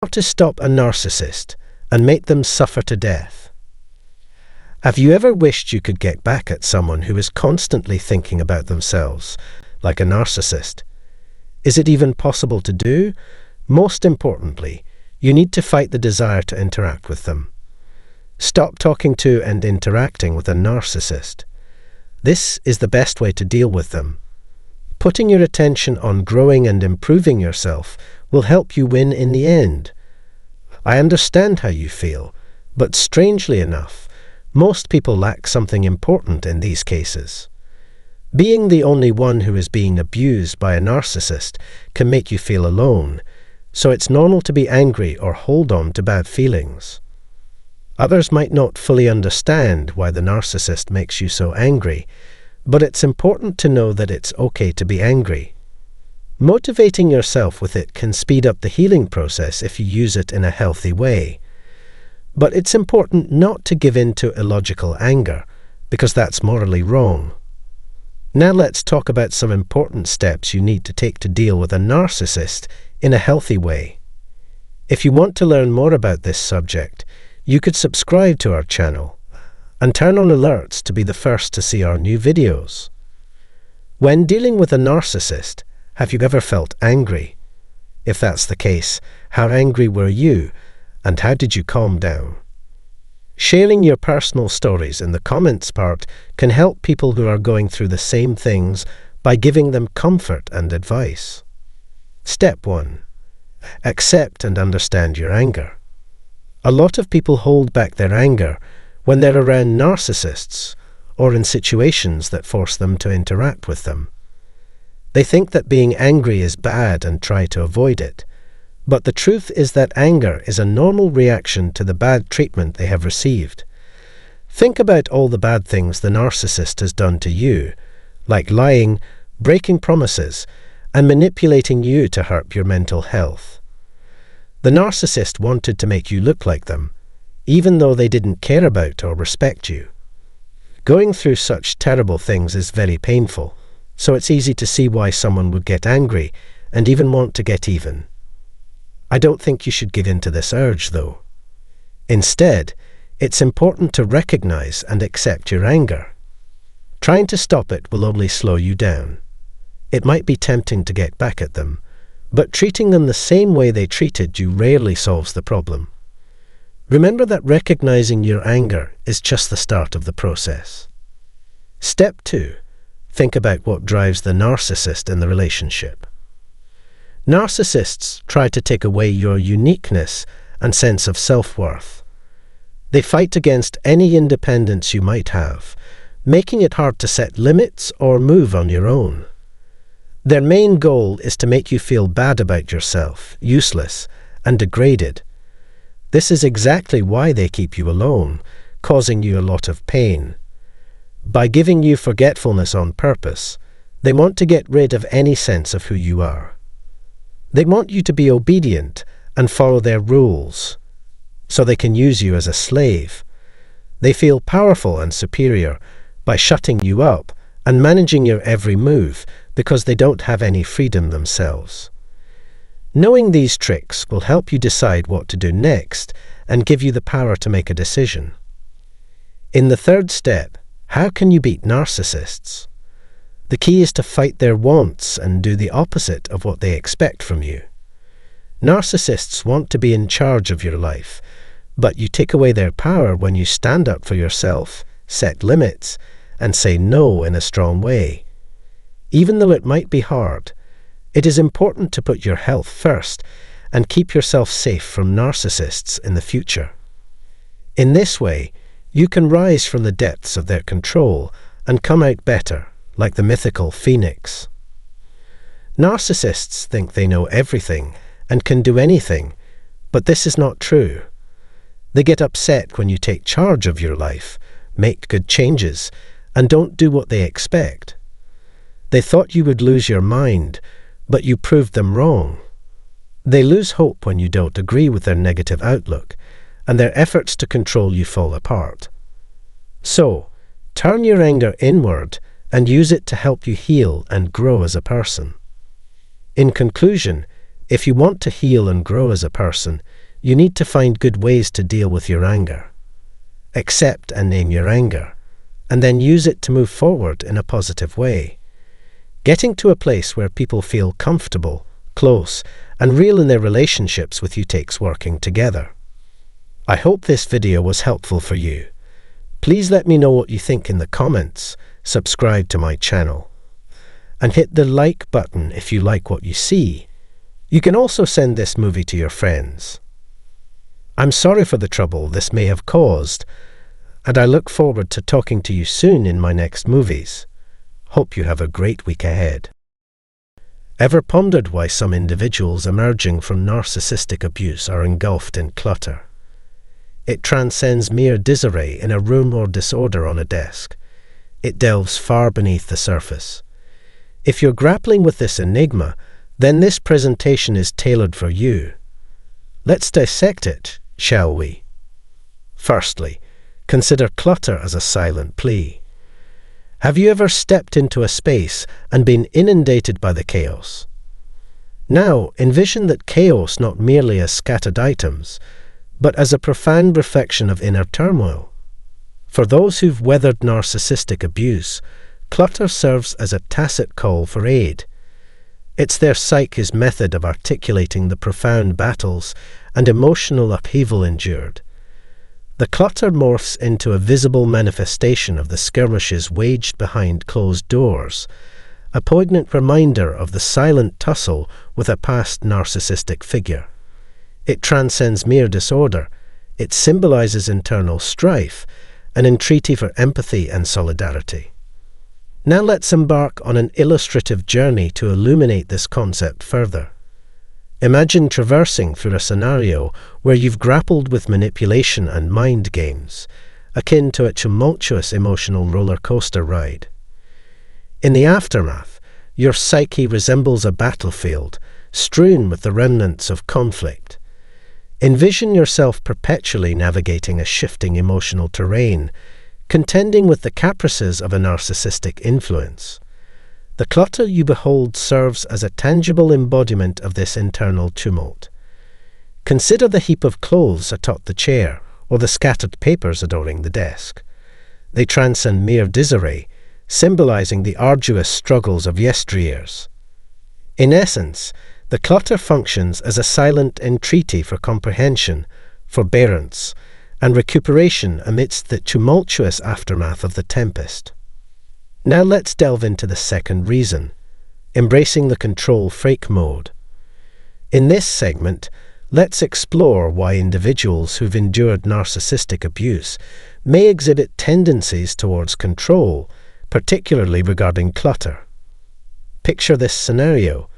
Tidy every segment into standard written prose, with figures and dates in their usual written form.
How to stop a narcissist and make them suffer to death. Have you ever wished you could get back at someone who is constantly thinking about themselves, like a narcissist? Is it even possible to do? Most importantly, you need to fight the desire to interact with them. Stop talking to and interacting with a narcissist. This is the best way to deal with them. Putting your attention on growing and improving yourself will help you win in the end. I understand how you feel, but strangely enough, most people lack something important in these cases. Being the only one who is being abused by a narcissist can make you feel alone, so it's normal to be angry or hold on to bad feelings. Others might not fully understand why the narcissist makes you so angry, but it's important to know that it's okay to be angry. Motivating yourself with it can speed up the healing process if you use it in a healthy way. But it's important not to give in to illogical anger, because that's morally wrong. Now let's talk about some important steps you need to take to deal with a narcissist in a healthy way. If you want to learn more about this subject, you could subscribe to our channel and turn on alerts to be the first to see our new videos. When dealing with a narcissist, have you ever felt angry? If that's the case, how angry were you, and how did you calm down? Sharing your personal stories in the comments part can help people who are going through the same things by giving them comfort and advice. Step 1. Accept and understand your anger. A lot of people hold back their anger when they're around narcissists or in situations that force them to interact with them. They think that being angry is bad and try to avoid it. But the truth is that anger is a normal reaction to the bad treatment they have received. Think about all the bad things the narcissist has done to you, like lying, breaking promises, and manipulating you to hurt your mental health. The narcissist wanted to make you look like them, even though they didn't care about or respect you. Going through such terrible things is very painful, so it's easy to see why someone would get angry and even want to get even. I don't think you should give in to this urge, though. Instead, it's important to recognize and accept your anger. Trying to stop it will only slow you down. It might be tempting to get back at them, but treating them the same way they treated you rarely solves the problem. Remember that recognizing your anger is just the start of the process. Step 2. Think about what drives the narcissist in the relationship. Narcissists try to take away your uniqueness and sense of self-worth. They fight against any independence you might have, making it hard to set limits or move on your own. Their main goal is to make you feel bad about yourself, useless, and degraded. This is exactly why they keep you alone, causing you a lot of pain. By giving you forgetfulness on purpose, they want to get rid of any sense of who you are. They want you to be obedient and follow their rules, so they can use you as a slave. They feel powerful and superior by shutting you up and managing your every move because they don't have any freedom themselves. Knowing these tricks will help you decide what to do next and give you the power to make a decision. In the third step, how can you beat narcissists? The key is to fight their wants and do the opposite of what they expect from you. Narcissists want to be in charge of your life, but you take away their power when you stand up for yourself, set limits, and say no in a strong way. Even though it might be hard, it is important to put your health first and keep yourself safe from narcissists in the future. In this way, you can rise from the depths of their control and come out better, like the mythical phoenix. Narcissists think they know everything and can do anything, but this is not true. They get upset when you take charge of your life, make good changes, and don't do what they expect. They thought you would lose your mind, but you proved them wrong. They lose hope when you don't agree with their negative outlook, and their efforts to control you fall apart. So, turn your anger inward and use it to help you heal and grow as a person. In conclusion, If you want to heal and grow as a person, you need to find good ways to deal with your anger. Accept and name your anger, and then use it to move forward in a positive way. Getting to a place where people feel comfortable, close, and real in their relationships with you takes working together. I hope this video was helpful for you. Please let me know what you think in the comments, subscribe to my channel, and hit the like button if you like what you see. You can also send this movie to your friends. I'm sorry for the trouble this may have caused, and I look forward to talking to you soon in my next movies. Hope you have a great week ahead. Ever pondered why some individuals emerging from narcissistic abuse are engulfed in clutter? It transcends mere disarray in a room or disorder on a desk. It delves far beneath the surface. If you're grappling with this enigma, then this presentation is tailored for you. Let's dissect it, shall we? Firstly, consider clutter as a silent plea. Have you ever stepped into a space and been inundated by the chaos? Now, envision that chaos not merely as scattered items, but as a profound reflection of inner turmoil. For those who've weathered narcissistic abuse, clutter serves as a tacit call for aid. It's their psyche's method of articulating the profound battles and emotional upheaval endured. The clutter morphs into a visible manifestation of the skirmishes waged behind closed doors, a poignant reminder of the silent tussle with a past narcissistic figure. It transcends mere disorder. It symbolizes internal strife, an entreaty for empathy and solidarity. Now let's embark on an illustrative journey to illuminate this concept further. Imagine traversing through a scenario where you've grappled with manipulation and mind games, akin to a tumultuous emotional roller coaster ride. In the aftermath, your psyche resembles a battlefield, strewn with the remnants of conflict. Envision yourself perpetually navigating a shifting emotional terrain, contending with the caprices of a narcissistic influence. The clutter you behold serves as a tangible embodiment of this internal tumult. Consider the heap of clothes atop the chair, or the scattered papers adorning the desk. They transcend mere disarray, symbolizing the arduous struggles of yesteryears. In essence, the clutter functions as a silent entreaty for comprehension, forbearance, and recuperation amidst the tumultuous aftermath of the tempest. Now let's delve into the second reason, embracing the control freak mode. In this segment, let's explore why individuals who've endured narcissistic abuse may exhibit tendencies towards control, particularly regarding clutter. Picture this scenario.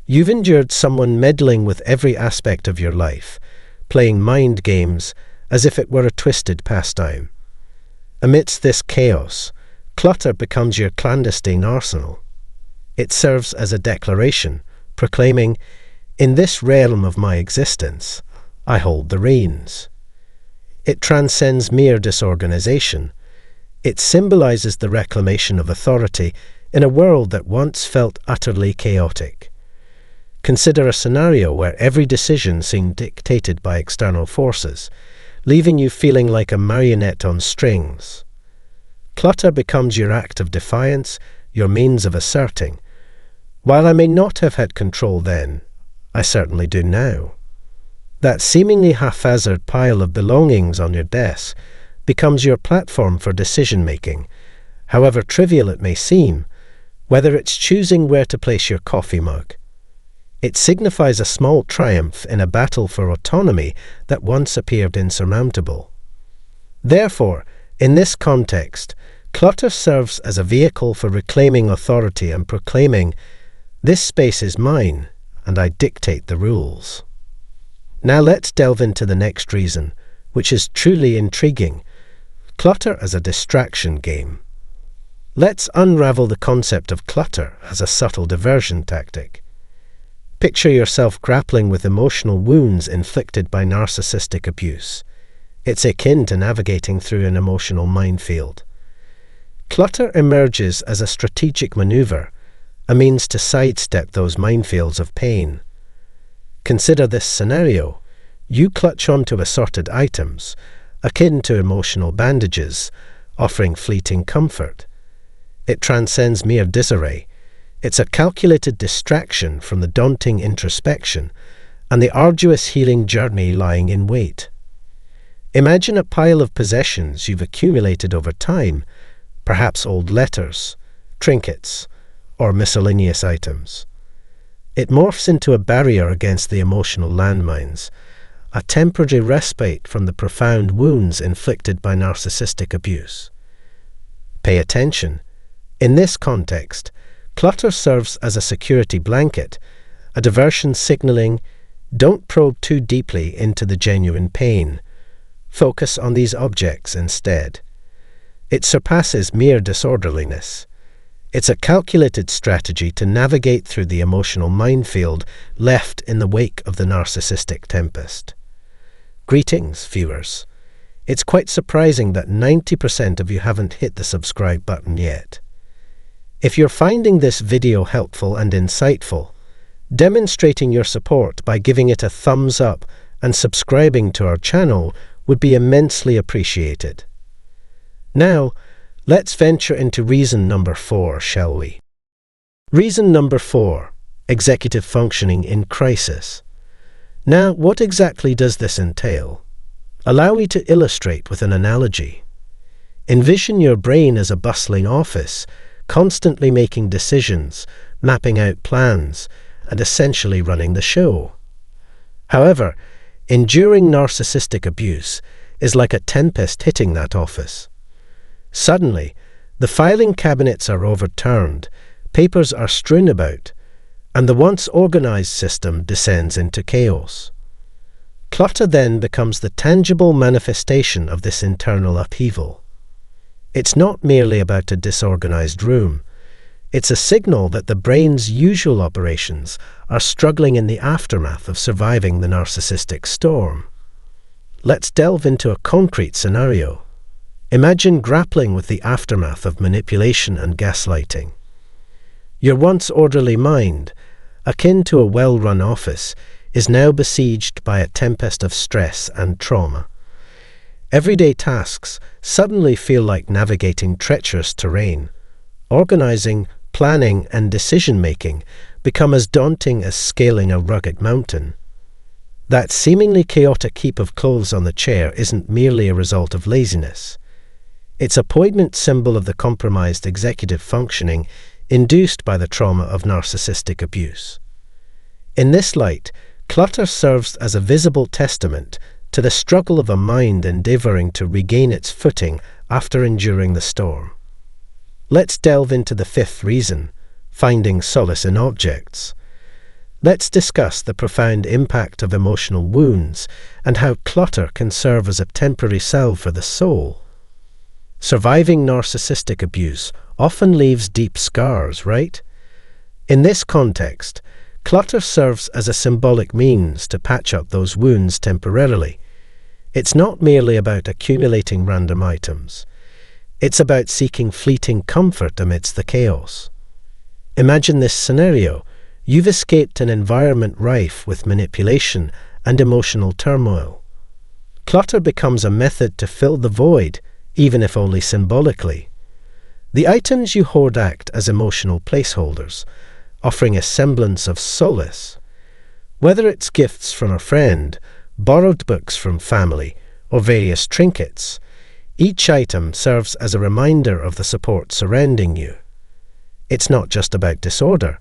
You've endured someone meddling with every aspect of your life, playing mind games as if it were a twisted pastime. Amidst this chaos, clutter becomes your clandestine arsenal. It serves as a declaration, proclaiming, "In this realm of my existence, I hold the reins." It transcends mere disorganization. It symbolizes the reclamation of authority in a world that once felt utterly chaotic. Consider a scenario where every decision seemed dictated by external forces, leaving you feeling like a marionette on strings. Clutter becomes your act of defiance, your means of asserting, "While I may not have had control then, I certainly do now." That seemingly haphazard pile of belongings on your desk becomes your platform for decision-making, however trivial it may seem, whether it's choosing where to place your coffee mug. It signifies a small triumph in a battle for autonomy that once appeared insurmountable. Therefore, in this context, clutter serves as a vehicle for reclaiming authority and proclaiming, "This space is mine, and I dictate the rules." Now let's delve into the next reason, which is truly intriguing: clutter as a distraction game. Let's unravel the concept of clutter as a subtle diversion tactic. Picture yourself grappling with emotional wounds inflicted by narcissistic abuse. It's akin to navigating through an emotional minefield. Clutter emerges as a strategic maneuver, a means to sidestep those minefields of pain. Consider this scenario. You clutch onto assorted items, akin to emotional bandages, offering fleeting comfort. It transcends mere disarray. It's a calculated distraction from the daunting introspection and the arduous healing journey lying in wait. Imagine a pile of possessions you've accumulated over time, perhaps old letters, trinkets, or miscellaneous items. It morphs into a barrier against the emotional landmines, a temporary respite from the profound wounds inflicted by narcissistic abuse. Pay attention. In this context, clutter serves as a security blanket, a diversion signaling, don't probe too deeply into the genuine pain. Focus on these objects instead. It surpasses mere disorderliness. It's a calculated strategy to navigate through the emotional minefield left in the wake of the narcissistic tempest. Greetings, viewers. It's quite surprising that 90% of you haven't hit the subscribe button yet. If you're finding this video helpful and insightful, demonstrating your support by giving it a thumbs up and subscribing to our channel would be immensely appreciated. Now, let's venture into reason number 4, shall we? Reason number 4, executive functioning in crisis. Now, what exactly does this entail? Allow me to illustrate with an analogy. Envision your brain as a bustling office, constantly making decisions, mapping out plans, and essentially running the show. However, enduring narcissistic abuse is like a tempest hitting that office. Suddenly, the filing cabinets are overturned, papers are strewn about, and the once organized system descends into chaos. Clutter then becomes the tangible manifestation of this internal upheaval. It's not merely about a disorganized room. It's a signal that the brain's usual operations are struggling in the aftermath of surviving the narcissistic storm. Let's delve into a concrete scenario. Imagine grappling with the aftermath of manipulation and gaslighting. Your once orderly mind, akin to a well-run office, is now besieged by a tempest of stress and trauma. Everyday tasks suddenly feel like navigating treacherous terrain. Organizing, planning, and decision-making become as daunting as scaling a rugged mountain. That seemingly chaotic heap of clothes on the chair isn't merely a result of laziness. It's a poignant symbol of the compromised executive functioning induced by the trauma of narcissistic abuse. In this light, clutter serves as a visible testament to the struggle of a mind endeavoring to regain its footing after enduring the storm. Let's delve into the 5th reason, finding solace in objects. Let's discuss the profound impact of emotional wounds and how clutter can serve as a temporary salve for the soul. Surviving narcissistic abuse often leaves deep scars, right? In this context, clutter serves as a symbolic means to patch up those wounds temporarily. It's not merely about accumulating random items. It's about seeking fleeting comfort amidst the chaos. Imagine this scenario. You've escaped an environment rife with manipulation and emotional turmoil. Clutter becomes a method to fill the void, even if only symbolically. The items you hoard act as emotional placeholders, offering a semblance of solace. Whether it's gifts from a friend, borrowed books from family, or various trinkets, each item serves as a reminder of the support surrounding you. It's not just about disorder.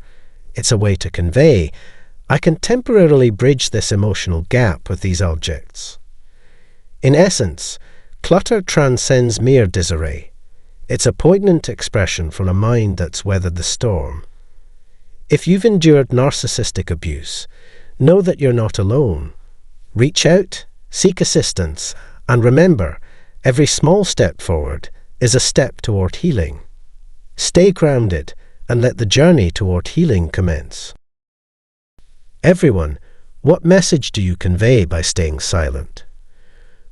It's a way to convey, I can temporarily bridge this emotional gap with these objects. In essence, clutter transcends mere disarray. It's a poignant expression from a mind that's weathered the storm. If you've endured narcissistic abuse, know that you're not alone. Reach out, seek assistance, and remember, every small step forward is a step toward healing. Stay grounded and let the journey toward healing commence. Everyone, what message do you convey by staying silent?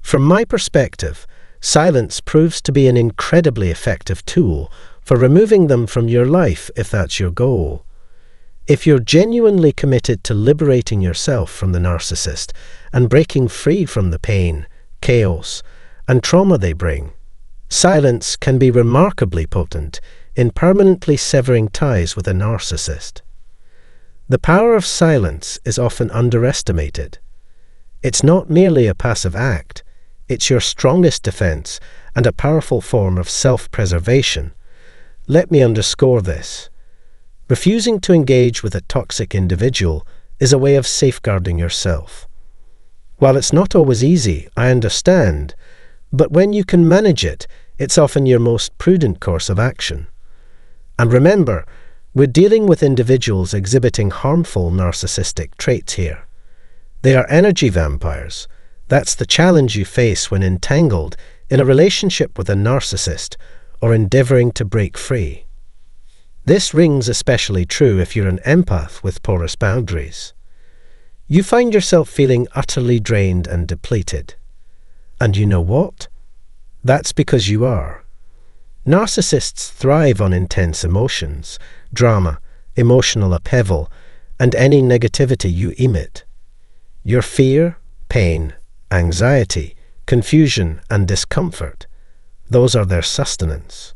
From my perspective, silence proves to be an incredibly effective tool for removing them from your life if that's your goal. If you're genuinely committed to liberating yourself from the narcissist and breaking free from the pain, chaos, and trauma they bring, silence can be remarkably potent in permanently severing ties with a narcissist. The power of silence is often underestimated. It's not merely a passive act, it's your strongest defense and a powerful form of self-preservation. Let me underscore this. Refusing to engage with a toxic individual is a way of safeguarding yourself. While it's not always easy, I understand, but when you can manage it, it's often your most prudent course of action. And remember, we're dealing with individuals exhibiting harmful narcissistic traits here. They are energy vampires. That's the challenge you face when entangled in a relationship with a narcissist or endeavoring to break free. This rings especially true if you're an empath with porous boundaries. You find yourself feeling utterly drained and depleted. And you know what? That's because you are. Narcissists thrive on intense emotions, drama, emotional upheaval, and any negativity you emit. Your fear, pain, anxiety, confusion, and discomfort, those are their sustenance.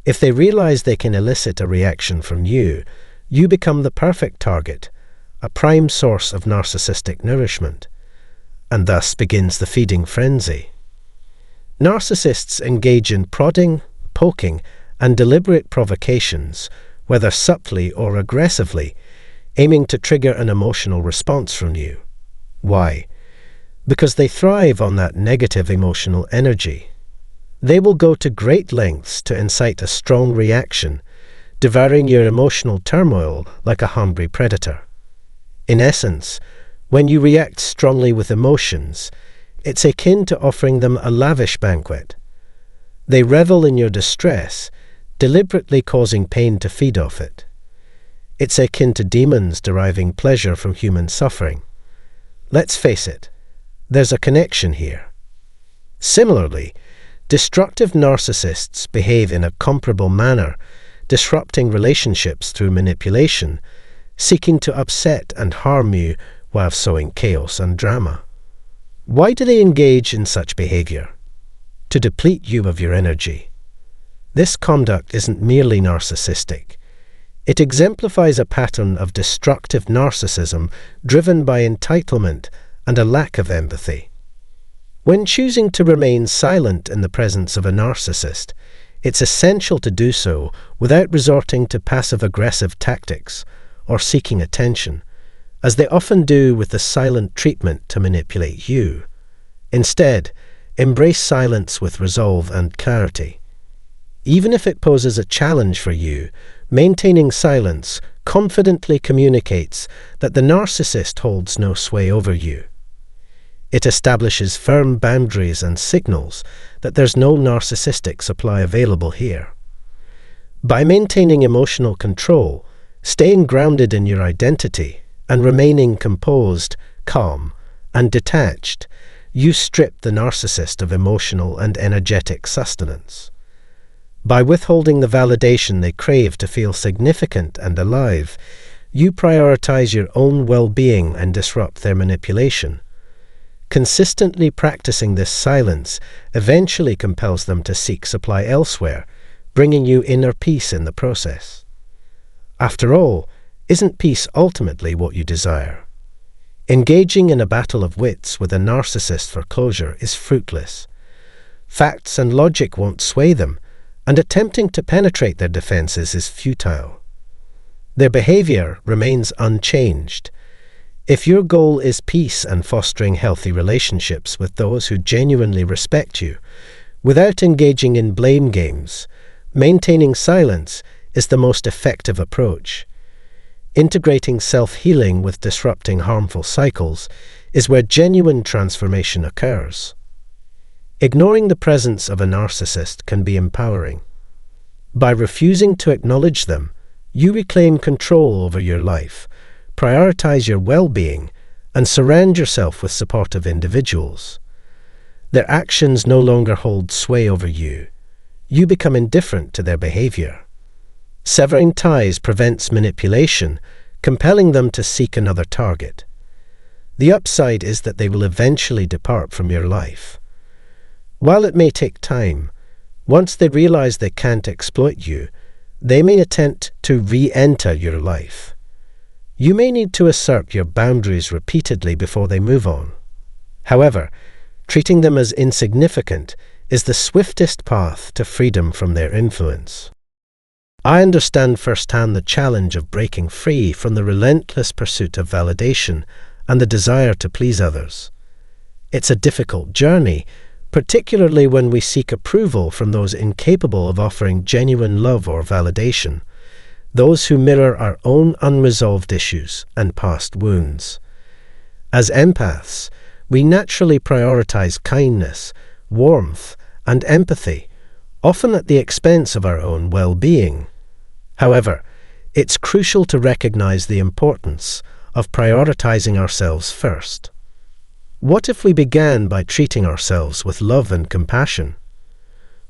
If they realize they can elicit a reaction from you, you become the perfect target, a prime source of narcissistic nourishment, and thus begins the feeding frenzy. Narcissists engage in prodding, poking, and deliberate provocations, whether subtly or aggressively, aiming to trigger an emotional response from you. Why? Because they thrive on that negative emotional energy. They will go to great lengths to incite a strong reaction, devouring your emotional turmoil like a hungry predator. In essence, when you react strongly with emotions, it's akin to offering them a lavish banquet. They revel in your distress, deliberately causing pain to feed off it. It's akin to demons deriving pleasure from human suffering. Let's face it, there's a connection here. Similarly, destructive narcissists behave in a comparable manner, disrupting relationships through manipulation, seeking to upset and harm you while sowing chaos and drama. Why do they engage in such behavior? To deplete you of your energy. This conduct isn't merely narcissistic. It exemplifies a pattern of destructive narcissism driven by entitlement and a lack of empathy. When choosing to remain silent in the presence of a narcissist, it's essential to do so without resorting to passive-aggressive tactics or seeking attention, as they often do with the silent treatment to manipulate you. Instead, embrace silence with resolve and clarity. Even if it poses a challenge for you, maintaining silence confidently communicates that the narcissist holds no sway over you. It establishes firm boundaries and signals that there's no narcissistic supply available here. By maintaining emotional control, staying grounded in your identity, and remaining composed, calm, and detached, you strip the narcissist of emotional and energetic sustenance. By withholding the validation they crave to feel significant and alive, you prioritize your own well-being and disrupt their manipulation. Consistently practicing this silence eventually compels them to seek supply elsewhere, bringing you inner peace in the process. After all, isn't peace ultimately what you desire? Engaging in a battle of wits with a narcissist for closure is fruitless. Facts and logic won't sway them, and attempting to penetrate their defenses is futile. Their behavior remains unchanged. If your goal is peace and fostering healthy relationships with those who genuinely respect you, without engaging in blame games, maintaining silence is the most effective approach. Integrating self-healing with disrupting harmful cycles is where genuine transformation occurs. Ignoring the presence of a narcissist can be empowering. By refusing to acknowledge them, you reclaim control over your life, prioritize your well-being, and surround yourself with supportive individuals. Their actions no longer hold sway over you. You become indifferent to their behavior. Severing ties prevents manipulation, compelling them to seek another target. The upside is that they will eventually depart from your life. While it may take time, once they realize they can't exploit you, they may attempt to re-enter your life. You may need to assert your boundaries repeatedly before they move on. However, treating them as insignificant is the swiftest path to freedom from their influence. I understand firsthand the challenge of breaking free from the relentless pursuit of validation and the desire to please others. It's a difficult journey, particularly when we seek approval from those incapable of offering genuine love or validation, those who mirror our own unresolved issues and past wounds. As empaths, we naturally prioritize kindness, warmth, and empathy, often at the expense of our own well-being. However, it's crucial to recognize the importance of prioritizing ourselves first. What if we began by treating ourselves with love and compassion?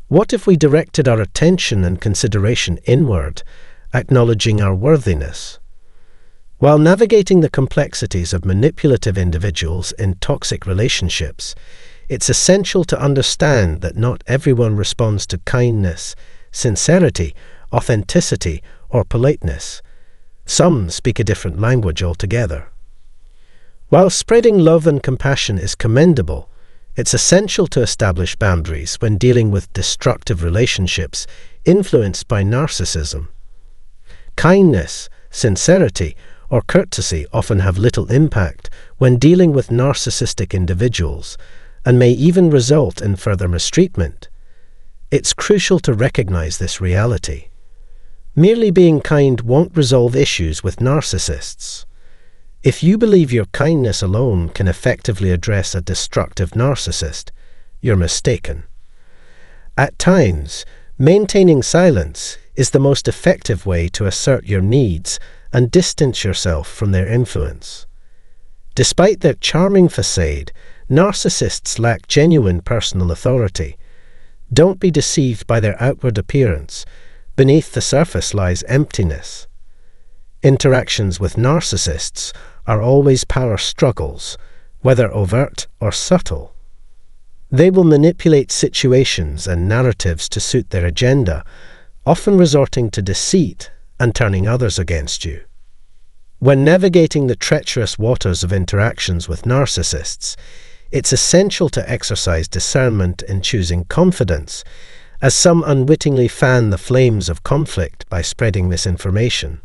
What if we directed our attention and consideration inward, acknowledging our worthiness? While navigating the complexities of manipulative individuals in toxic relationships, it's essential to understand that not everyone responds to kindness, sincerity, authenticity, or politeness. Some speak a different language altogether. While spreading love and compassion is commendable, it's essential to establish boundaries when dealing with destructive relationships influenced by narcissism. Kindness, sincerity, or courtesy often have little impact when dealing with narcissistic individuals and may even result in further mistreatment. It's crucial to recognize this reality. Merely being kind won't resolve issues with narcissists. If you believe your kindness alone can effectively address a destructive narcissist, you're mistaken. At times, maintaining silence is the most effective way to assert your needs and distance yourself from their influence. Despite their charming facade, narcissists lack genuine personal authority. Don't be deceived by their outward appearance. Beneath the surface lies emptiness. Interactions with narcissists are always power struggles, whether overt or subtle. They will manipulate situations and narratives to suit their agenda, often resorting to deceit and turning others against you. When navigating the treacherous waters of interactions with narcissists, it's essential to exercise discernment in choosing confidence, as some unwittingly fan the flames of conflict by spreading misinformation.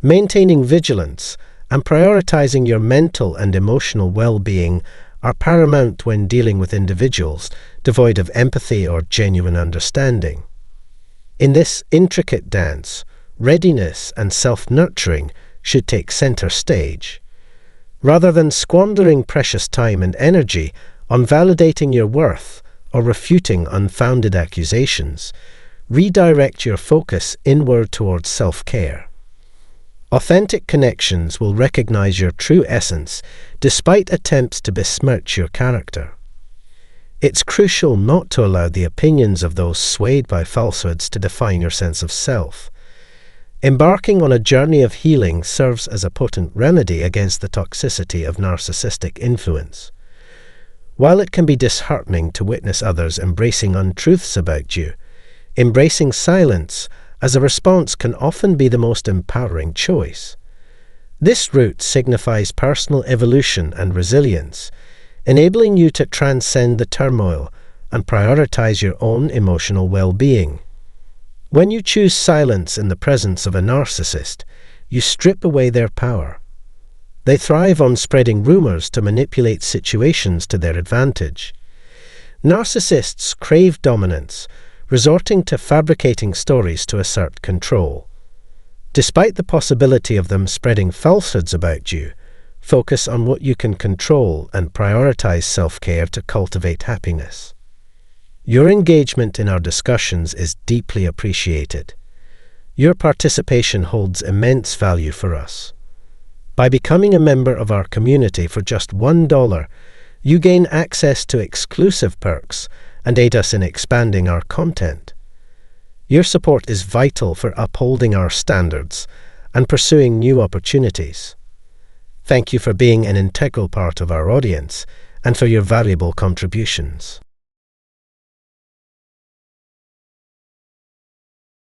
Maintaining vigilance and prioritizing your mental and emotional well-being are paramount when dealing with individuals devoid of empathy or genuine understanding. In this intricate dance, readiness and self-nurturing should take center stage. Rather than squandering precious time and energy on validating your worth or refuting unfounded accusations, redirect your focus inward towards self-care. Authentic connections will recognize your true essence despite attempts to besmirch your character. It's crucial not to allow the opinions of those swayed by falsehoods to define your sense of self. Embarking on a journey of healing serves as a potent remedy against the toxicity of narcissistic influence. While it can be disheartening to witness others embracing untruths about you, embracing silence as a response can often be the most empowering choice. This route signifies personal evolution and resilience, enabling you to transcend the turmoil and prioritize your own emotional well-being. When you choose silence in the presence of a narcissist, you strip away their power. They thrive on spreading rumors to manipulate situations to their advantage. Narcissists crave dominance, resorting to fabricating stories to assert control. Despite the possibility of them spreading falsehoods about you, focus on what you can control and prioritize self-care to cultivate happiness. Your engagement in our discussions is deeply appreciated. Your participation holds immense value for us. By becoming a member of our community for just $1, you gain access to exclusive perks and aid us in expanding our content. Your support is vital for upholding our standards and pursuing new opportunities. Thank you for being an integral part of our audience and for your valuable contributions.